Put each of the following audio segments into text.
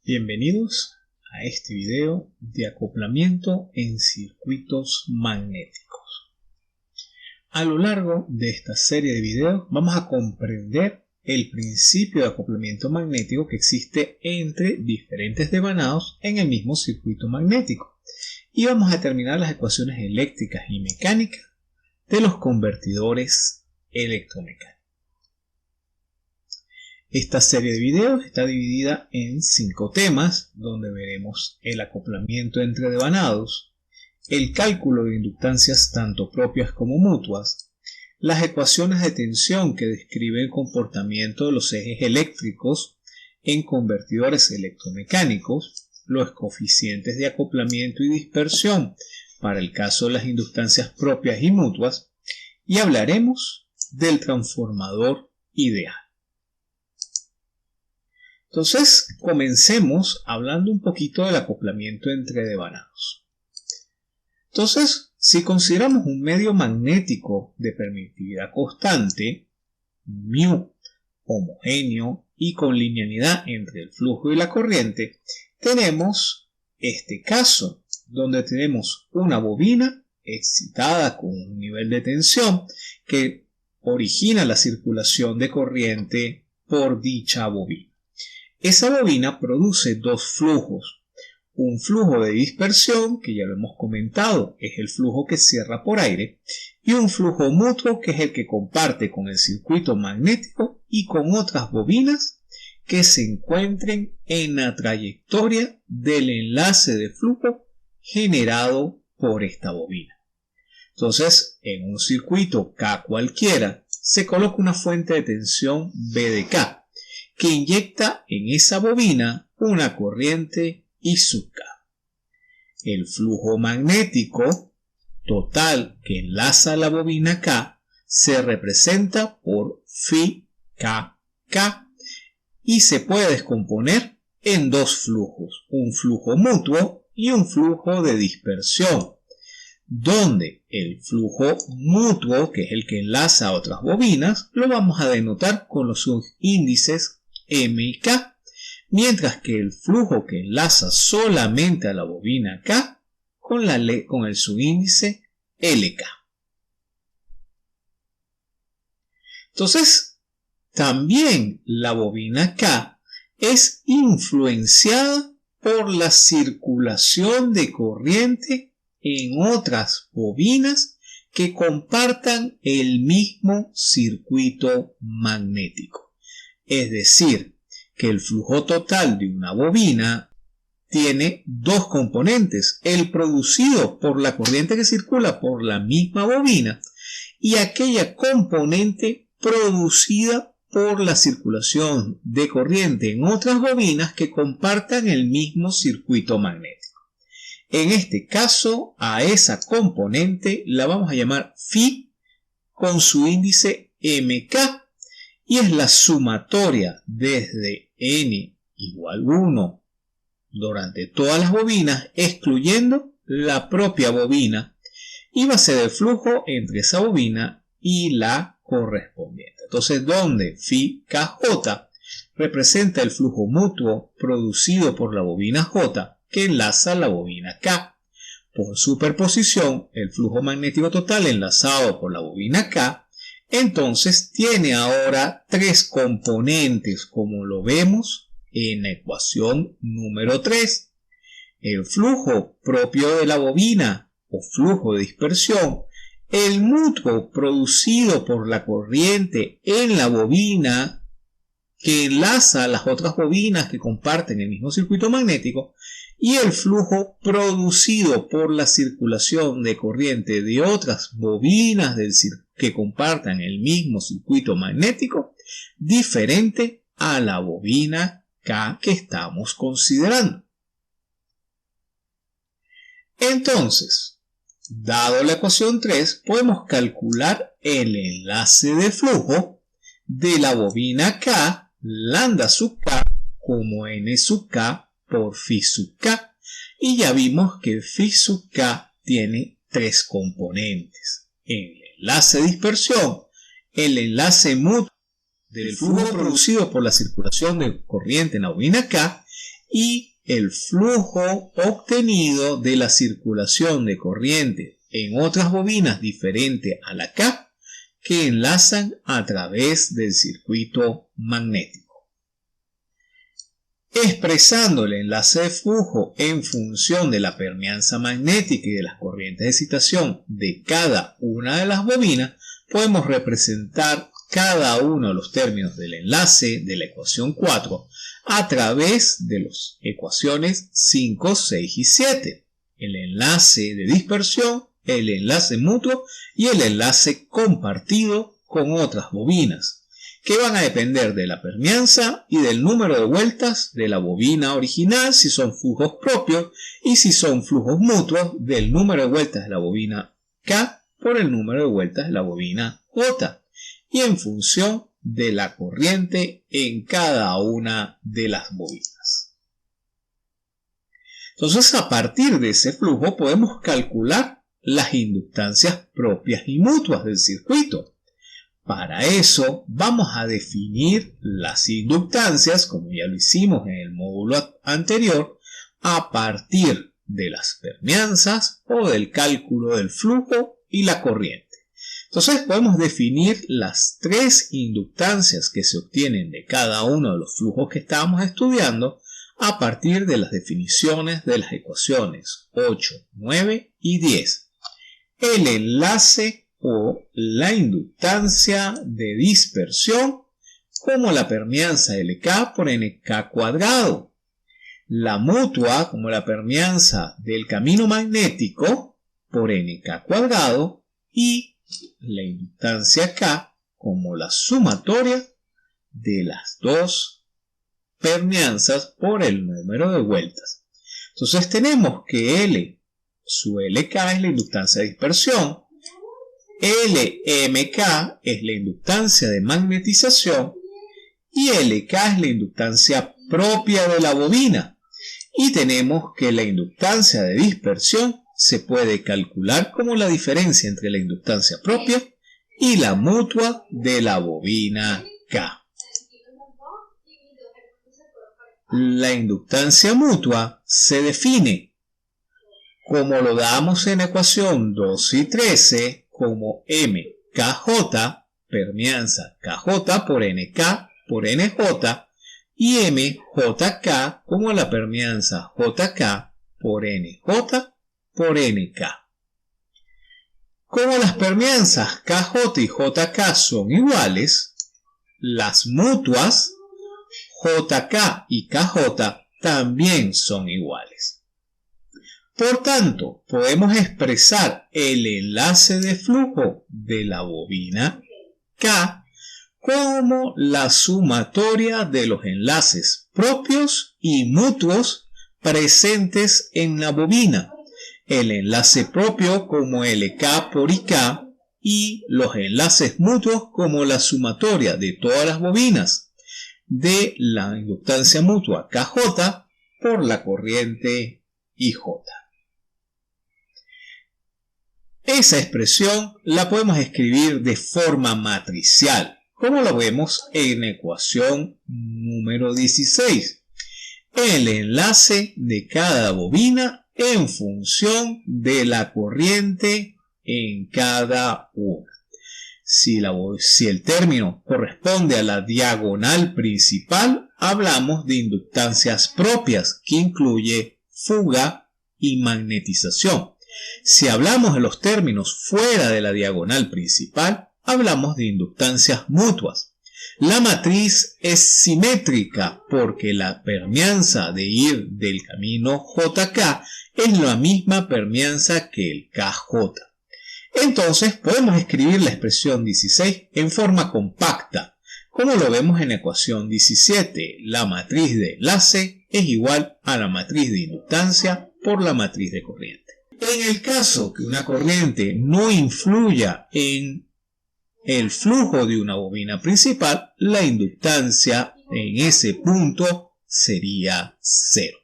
Bienvenidos a este video de acoplamiento en circuitos magnéticos. A lo largo de esta serie de videos vamos a comprender el principio de acoplamiento magnético que existe entre diferentes devanados en el mismo circuito magnético y vamos a determinar las ecuaciones eléctricas y mecánicas de los convertidores electromecánicos. Esta serie de videos está dividida en 5 temas, donde veremos el acoplamiento entre devanados, el cálculo de inductancias tanto propias como mutuas, las ecuaciones de tensión que describen el comportamiento de los ejes eléctricos en convertidores electromecánicos, los coeficientes de acoplamiento y dispersión para el caso de las inductancias propias y mutuas, y hablaremos del transformador ideal. Entonces, comencemos hablando un poquito del acoplamiento entre devanados. Entonces, si consideramos un medio magnético de permitividad constante, μ, homogéneo y con linealidad entre el flujo y la corriente, tenemos este caso, donde tenemos una bobina excitada con un nivel de tensión que origina la circulación de corriente por dicha bobina. Esa bobina produce dos flujos, un flujo de dispersión, que ya lo hemos comentado, es el flujo que cierra por aire, y un flujo mutuo, que es el que comparte con el circuito magnético y con otras bobinas que se encuentren en la trayectoria del enlace de flujo generado por esta bobina. Entonces, en un circuito K cualquiera, se coloca una fuente de tensión B de K, que inyecta en esa bobina una corriente I sub K. El flujo magnético total que enlaza la bobina K se representa por Φ KK y se puede descomponer en dos flujos, un flujo mutuo y un flujo de dispersión, donde el flujo mutuo, que es el que enlaza a otras bobinas, lo vamos a denotar con los subíndices M y K, mientras que el flujo que enlaza solamente a la bobina K con el subíndice LK. Entonces, también la bobina K es influenciada por la circulación de corriente en otras bobinas que compartan el mismo circuito magnético. Es decir, que el flujo total de una bobina tiene dos componentes, el producido por la corriente que circula por la misma bobina y aquella componente producida por la circulación de corriente en otras bobinas que compartan el mismo circuito magnético. En este caso, a esa componente la vamos a llamar Φ con su índice MK, y es la sumatoria desde n igual 1 durante todas las bobinas, excluyendo la propia bobina, y va a ser el flujo entre esa bobina y la correspondiente. Entonces, donde Φ KJ representa el flujo mutuo producido por la bobina J que enlaza la bobina K. Por superposición, el flujo magnético total enlazado por la bobina K entonces tiene ahora tres componentes, como lo vemos en la ecuación número 3. El flujo propio de la bobina o flujo de dispersión, el mutuo producido por la corriente en la bobina que enlaza a las otras bobinas que comparten el mismo circuito magnético, y el flujo producido por la circulación de corriente de otras bobinas que compartan el mismo circuito magnético diferente a la bobina K que estamos considerando. Entonces, dado la ecuación 3, podemos calcular el enlace de flujo de la bobina K, lambda sub K, como N sub K por Φ sub K, y ya vimos que Φ sub K tiene tres componentes: el enlace de dispersión, el enlace mutuo del flujo producido por la circulación de corriente en la bobina K y el flujo obtenido de la circulación de corriente en otras bobinas diferente a la K que enlazan a través del circuito magnético. Expresando el enlace de flujo en función de la permeanza magnética y de las corrientes de excitación de cada una de las bobinas, podemos representar cada uno de los términos del enlace de la ecuación 4 a través de las ecuaciones 5, 6 y 7. El enlace de dispersión, el enlace mutuo y el enlace compartido con otras bobinas, que van a depender de la permeanza y del número de vueltas de la bobina original si son flujos propios y si son flujos mutuos del número de vueltas de la bobina K por el número de vueltas de la bobina J y en función de la corriente en cada una de las bobinas. Entonces, a partir de ese flujo podemos calcular las inductancias propias y mutuas del circuito. Para eso vamos a definir las inductancias, como ya lo hicimos en el módulo anterior, a partir de las permeanzas o del cálculo del flujo y la corriente. Entonces podemos definir las tres inductancias que se obtienen de cada uno de los flujos que estábamos estudiando a partir de las definiciones de las ecuaciones 8, 9 y 10. El enlace o la inductancia de dispersión como la permeanza LK por NK cuadrado. La mutua como la permeanza del camino magnético por NK cuadrado y la inductancia K como la sumatoria de las dos permeanzas por el número de vueltas. Entonces tenemos que L su LK es la inductancia de dispersión, LMK es la inductancia de magnetización y LK es la inductancia propia de la bobina. Y tenemos que la inductancia de dispersión se puede calcular como la diferencia entre la inductancia propia y la mutua de la bobina K. La inductancia mutua se define, como lo damos en la ecuación 2 y 13, como MKJ, permeanza KJ por NK por NJ, y MJK como la permeanza JK por NJ por NK. Como las permeanzas KJ y JK son iguales, las mutuas JK y KJ también son iguales. Por tanto, podemos expresar el enlace de flujo de la bobina K como la sumatoria de los enlaces propios y mutuos presentes en la bobina. El enlace propio como LK por IK y los enlaces mutuos como la sumatoria de todas las bobinas de la inductancia mutua KJ por la corriente IJ. Esa expresión la podemos escribir de forma matricial, como lo vemos en la ecuación número 16. El enlace de cada bobina en función de la corriente en cada una. Si el término corresponde a la diagonal principal, hablamos de inductancias propias, que incluye fuga y magnetización. Si hablamos de los términos fuera de la diagonal principal, hablamos de inductancias mutuas. La matriz es simétrica porque la permeanza de ir del camino JK es la misma permeanza que el KJ. Entonces podemos escribir la expresión 16 en forma compacta, como lo vemos en la ecuación 17. La matriz de enlace es igual a la matriz de inductancia por la matriz de corriente. En el caso que una corriente no influya en el flujo de una bobina principal, la inductancia en ese punto sería 0.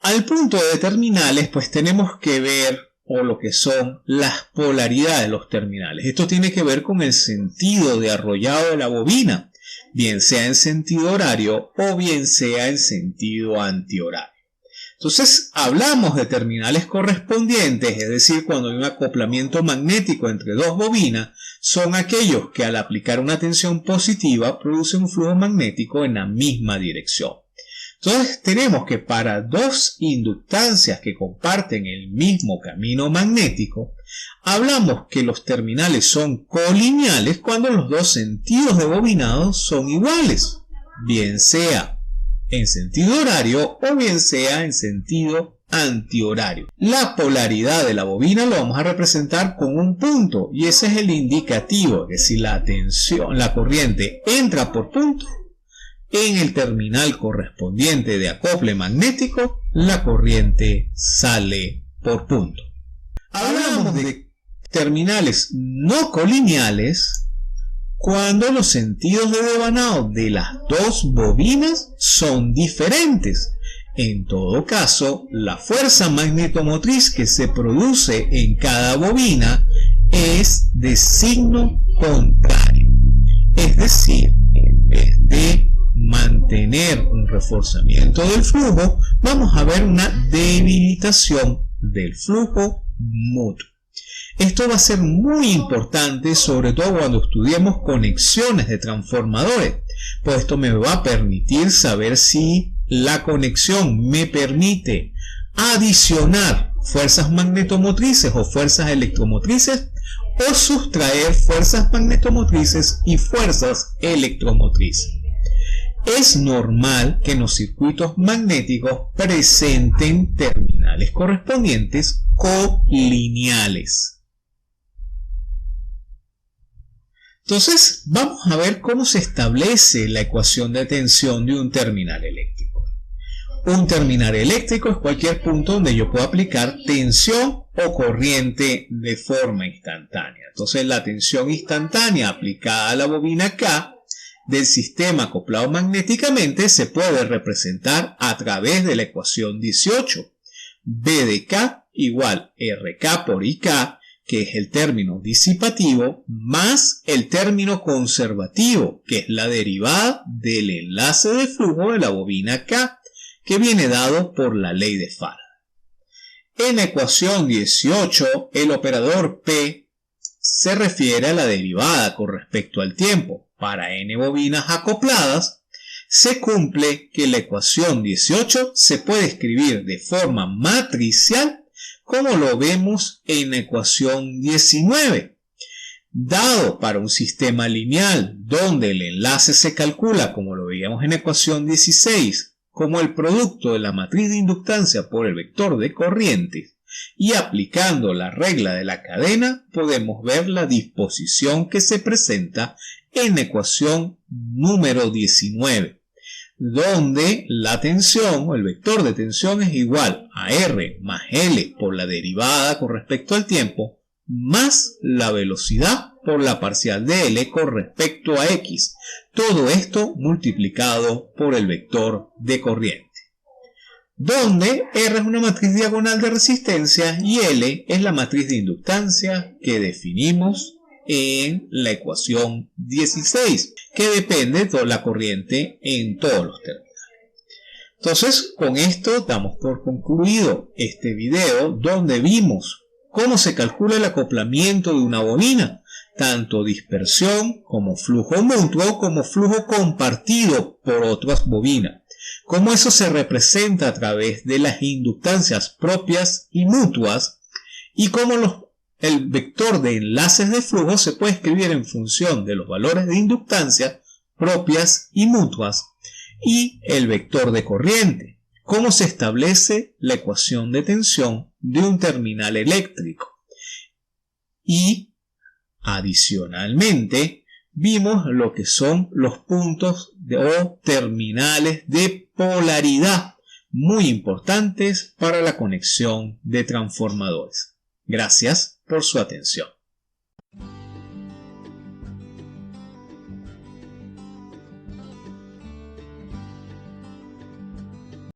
Al punto de terminales, pues tenemos que ver lo que son las polaridades de los terminales. Esto tiene que ver con el sentido de arrollado de la bobina. bien sea en sentido horario o bien sea en sentido antihorario. Entonces hablamos de terminales correspondientes, es decir, cuando hay un acoplamiento magnético entre dos bobinas, son aquellos que al aplicar una tensión positiva producen un flujo magnético en la misma dirección. Entonces tenemos que para dos inductancias que comparten el mismo camino magnético, hablamos que los terminales son colineales cuando los dos sentidos de bobinado son iguales, bien sea en sentido horario o bien sea en sentido antihorario. La polaridad de la bobina lo vamos a representar con un punto y ese es el indicativo de si la corriente entra por punto. En el terminal correspondiente de acople magnético, la corriente sale por punto. Hablamos de terminales no colineales cuando los sentidos de devanado de las dos bobinas son diferentes. En todo caso, la fuerza magnetomotriz que se produce en cada bobina es de signo contrario. Es decir, en vez de mantener un reforzamiento del flujo, vamos a ver una debilitación del flujo mutuo. Esto va a ser muy importante, sobre todo cuando estudiemos conexiones de transformadores, pues esto me va a permitir saber si la conexión me permite adicionar fuerzas magnetomotrices o fuerzas electromotrices o sustraer fuerzas magnetomotrices y fuerzas electromotrices. Es normal que en los circuitos magnéticos presenten terminales correspondientes colineales. Entonces, vamos a ver cómo se establece la ecuación de tensión de un terminal eléctrico. Un terminal eléctrico es cualquier punto donde yo pueda aplicar tensión o corriente de forma instantánea. Entonces, la tensión instantánea aplicada a la bobina K del sistema acoplado magnéticamente se puede representar a través de la ecuación 18. B de K igual RK por IK, que es el término disipativo, más el término conservativo, que es la derivada del enlace de flujo de la bobina K, que viene dado por la ley de Faraday. En la ecuación 18, el operador P se refiere a la derivada con respecto al tiempo. Para n bobinas acopladas, se cumple que la ecuación 18 se puede escribir de forma matricial como lo vemos en la ecuación 19. Dado para un sistema lineal donde el enlace se calcula, como lo veíamos en la ecuación 16, como el producto de la matriz de inductancia por el vector de corriente, y aplicando la regla de la cadena, podemos ver la disposición que se presenta en la ecuación número 19. Donde la tensión o el vector de tensión es igual a R más L por la derivada con respecto al tiempo más la velocidad por la parcial de L con respecto a X. Todo esto multiplicado por el vector de corriente. Donde R es una matriz diagonal de resistencia y L es la matriz de inductancia que definimos en la ecuación 16, que depende de la corriente en todos los terminales. Entonces, con esto damos por concluido este video donde vimos cómo se calcula el acoplamiento de una bobina, tanto dispersión como flujo mutuo, como flujo compartido por otras bobinas. Cómo eso se representa a través de las inductancias propias y mutuas y cómo el vector de enlaces de flujo se puede escribir en función de los valores de inductancia propias y mutuas y el vector de corriente. Cómo se establece la ecuación de tensión de un terminal eléctrico. Y adicionalmente vimos lo que son los puntos o terminales de polaridad muy importantes para la conexión de transformadores. Gracias por su atención.